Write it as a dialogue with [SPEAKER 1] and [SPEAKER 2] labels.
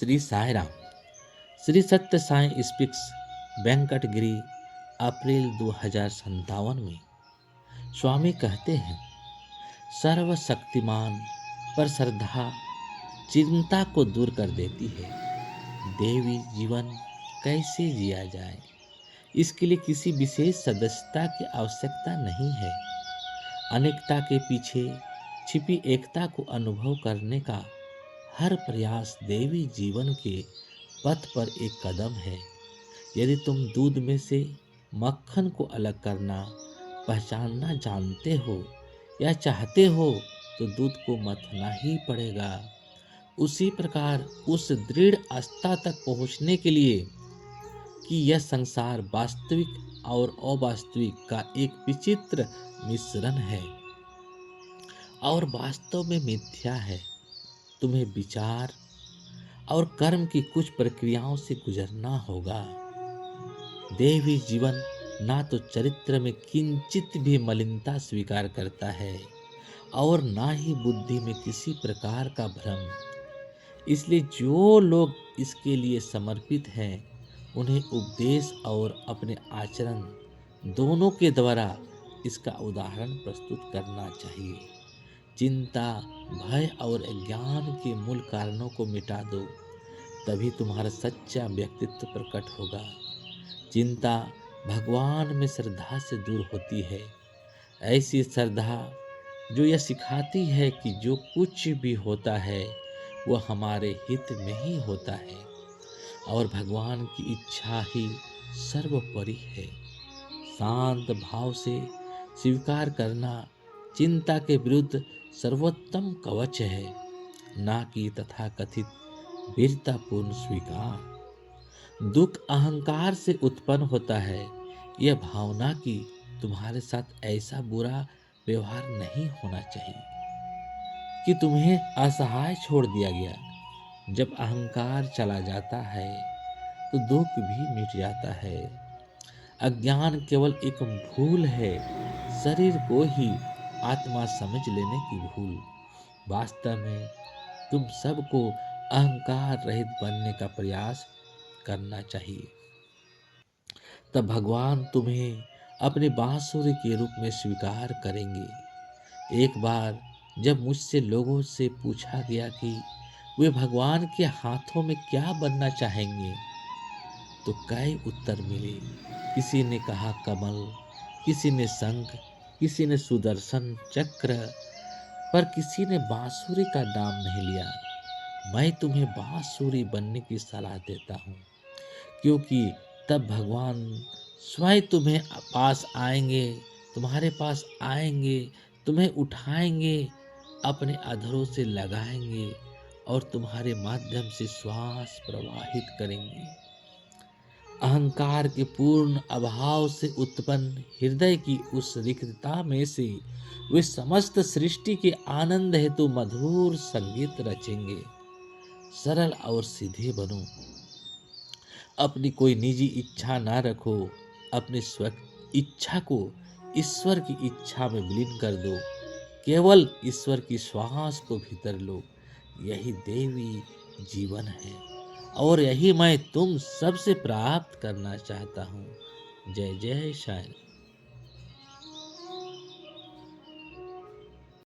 [SPEAKER 1] श्री साई राम। श्री सत्य साई स्पीक्स वेंकटगिरी अप्रैल 2057 में स्वामी कहते हैं, सर्वशक्तिमान पर श्रद्धा चिंता को दूर कर देती है। देवी जीवन कैसे जिया जाए, इसके लिए किसी विशेष सदस्यता की आवश्यकता नहीं है। अनेकता के पीछे छिपी एकता को अनुभव करने का हर प्रयास देवी जीवन के पथ पर एक कदम है। यदि तुम दूध में से मक्खन को अलग करना, पहचानना जानते हो या चाहते हो तो दूध को मथना ही पड़ेगा। उसी प्रकार उस दृढ़ आस्था तक पहुंचने के लिए कि यह संसार वास्तविक और अवास्तविक का एक विचित्र मिश्रण है और वास्तव में मिथ्या है, तुम्हें विचार और कर्म की कुछ प्रक्रियाओं से गुजरना होगा। देवी जीवन ना तो चरित्र में किंचित भी मलिनता स्वीकार करता है और ना ही बुद्धि में किसी प्रकार का भ्रम। इसलिए जो लोग इसके लिए समर्पित हैं, उन्हें उपदेश और अपने आचरण दोनों के द्वारा इसका उदाहरण प्रस्तुत करना चाहिए। चिंता, भय और अज्ञान के मूल कारणों को मिटा दो, तभी तुम्हारा सच्चा व्यक्तित्व प्रकट होगा। चिंता भगवान में श्रद्धा से दूर होती है, ऐसी श्रद्धा जो यह सिखाती है कि जो कुछ भी होता है वह हमारे हित में ही होता है और भगवान की इच्छा ही सर्वोपरि है। शांत भाव से स्वीकार करना चिंता के विरुद्ध सर्वोत्तम कवच है, ना कि तथाकथित वीरतापूर्ण स्वीकार। दुख अहंकार से उत्पन्न होता है, यह भावना कि तुम्हारे साथ ऐसा बुरा व्यवहार नहीं होना चाहिए, कि तुम्हें असहाय छोड़ दिया गया। जब अहंकार चला जाता है तो दुख भी मिट जाता है। अज्ञान केवल एक भूल है, शरीर को ही आत्मा समझ लेने की भूल। वास्तव में तुम सबको अहंकार रहित बनने का प्रयास करना चाहिए, तब भगवान तुम्हें अपने बांसुरी के रूप में स्वीकार करेंगे। एक बार जब मुझसे लोगों से पूछा गया कि वे भगवान के हाथों में क्या बनना चाहेंगे, तो कई उत्तर मिले। किसी ने कहा कमल, किसी ने शंख, किसी ने सुदर्शन चक्र, पर किसी ने बांसुरी का नाम नहीं लिया। मैं तुम्हें बांसुरी बनने की सलाह देता हूँ, क्योंकि तब भगवान स्वयं तुम्हारे पास आएंगे, तुम्हें उठाएंगे, अपने अधरों से लगाएंगे और तुम्हारे माध्यम से श्वास प्रवाहित करेंगे। अहंकार के पूर्ण अभाव से उत्पन्न हृदय की उस रिक्तता में से वे समस्त सृष्टि के आनंद हेतु मधुर संगीत रचेंगे। सरल और सीधे बनो, अपनी कोई निजी इच्छा ना रखो, अपनी स्व इच्छा को ईश्वर की इच्छा में विलीन कर दो, केवल ईश्वर की श्वास को भीतर लो। यही देवी जीवन है और यही मैं तुम सबसे प्राप्त करना चाहता हूँ। जय जय साईं।